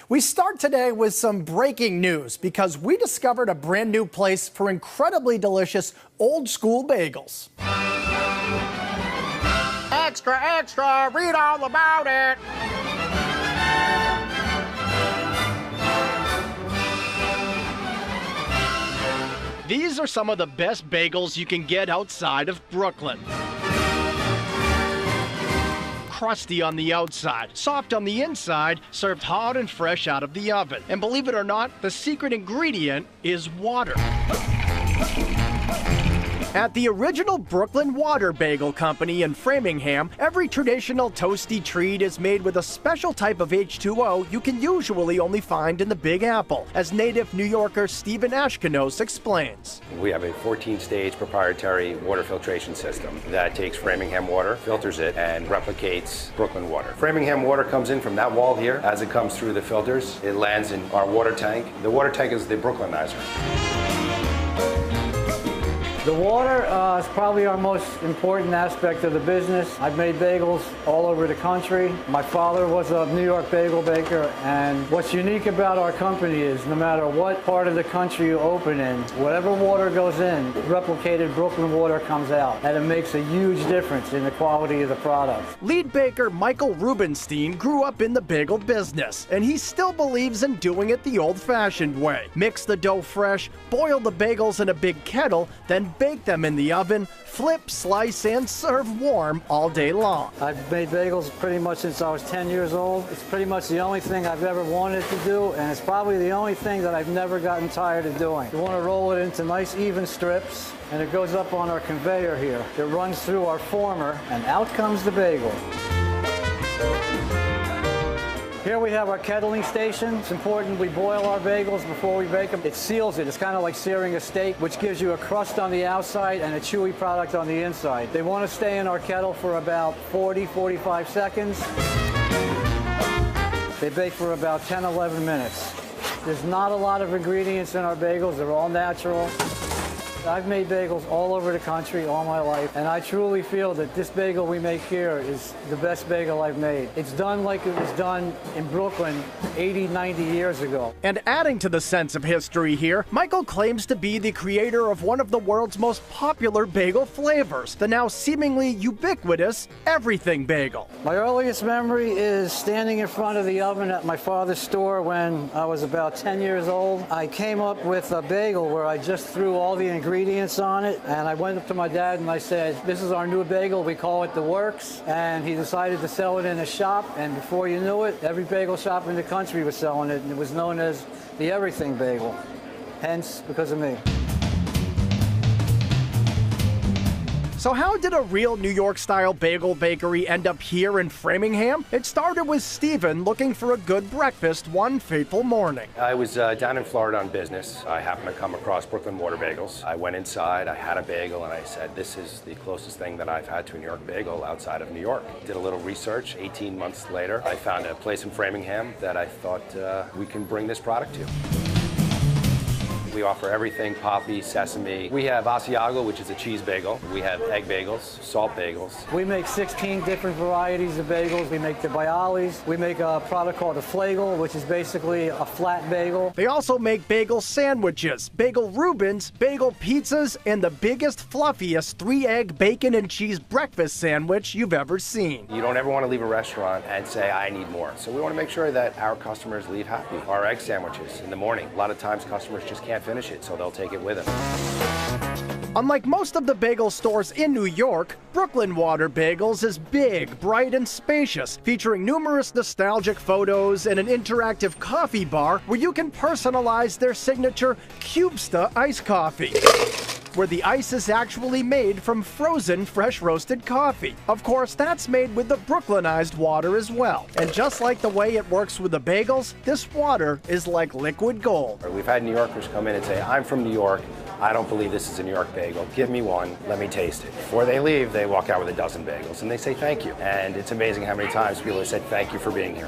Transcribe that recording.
We start today with some breaking news because we discovered a brand new place for incredibly delicious old school bagels. Extra, extra, read all about it. These are some of the best bagels you can get outside of Brooklyn. Crusty on the outside, soft on the inside, served hot and fresh out of the oven. And believe it or not, the secret ingredient is water. At the original Brooklyn Water Bagel Company in Framingham, every traditional toasty treat is made with a special type of H2O you can usually only find in the Big Apple, as native New Yorker Stephen Ashkenos explains. We have a 14-stage proprietary water filtration system that takes Framingham water, filters it, and replicates Brooklyn water. Framingham water comes in from that wall here. As it comes through the filters, it lands in our water tank. The water tank is the Brooklynizer. The water is probably our most important aspect of the business. I've made bagels all over the country. My father was a New York bagel baker, and what's unique about our company is no matter what part of the country you open in, whatever water goes in, replicated Brooklyn water comes out, and it makes a huge difference in the quality of the product. Lead baker Michael Rubenstein grew up in the bagel business, and he still believes in doing it the old-fashioned way. Mix the dough fresh, boil the bagels in a big kettle, then bake them in the oven, flip, slice, and serve warm all day long. I've made bagels pretty much since I was 10 years old. It's pretty much the only thing I've ever wanted to do, and it's probably the only thing that I've never gotten tired of doing. You want to roll it into nice even strips, and it goes up on our conveyor here. It runs through our former, and out comes the bagel. Here we have our kettling station. It's important we boil our bagels before we bake them. It seals it. It's kind of like searing a steak, which gives you a crust on the outside and a chewy product on the inside. They want to stay in our kettle for about 40-45 seconds. They bake for about 10-11 minutes. There's not a lot of ingredients in our bagels. They're all natural. I've made bagels all over the country all my life, and I truly feel that this bagel we make here is the best bagel I've made. It's done like it was done in Brooklyn 80, 90 years ago. And adding to the sense of history here, Michael claims to be the creator of one of the world's most popular bagel flavors, the now seemingly ubiquitous everything bagel. My earliest memory is standing in front of the oven at my father's store when I was about 10 years old. I came up with a bagel where I just threw all the ingredients on it, and I went up to my dad and I said, "This is our new bagel, we call it the Works," and he decided to sell it in a shop, and before you knew it, every bagel shop in the country was selling it, and it was known as the Everything Bagel, hence because of me. So how did a real New York-style bagel bakery end up here in Framingham? It started with Stephen looking for a good breakfast one fateful morning. I was down in Florida on business. I happened to come across Brooklyn Water Bagels. I went inside, I had a bagel, and I said, this is the closest thing that I've had to a New York bagel outside of New York. Did a little research. 18 months later, I found a place in Framingham that I thought we can bring this product to. We offer everything, poppy, sesame. We have Asiago, which is a cheese bagel. We have egg bagels, salt bagels. We make 16 different varieties of bagels. We make the bialys. We make a product called a flagel, which is basically a flat bagel. They also make bagel sandwiches, bagel Reubens, bagel pizzas, and the biggest, fluffiest 3-egg bacon and cheese breakfast sandwich you've ever seen. You don't ever want to leave a restaurant and say, I need more. So we want to make sure that our customers leave happy. Our egg sandwiches in the morning. A lot of times customers just can't finish it, so they'll take it with them. Unlike most of the bagel stores in New York, Brooklyn Water Bagels is big, bright, and spacious, featuring numerous nostalgic photos and an interactive coffee bar where you can personalize their signature Cubesta iced coffee, where the ice is actually made from frozen, fresh roasted coffee. Of course, that's made with the Brooklynized water as well. And just like the way it works with the bagels, this water is like liquid gold. We've had New Yorkers come in and say, I'm from New York. I don't believe this is a New York bagel. Give me one, let me taste it. Before they leave, they walk out with a dozen bagels and they say thank you. And it's amazing how many times people have said thank you for being here.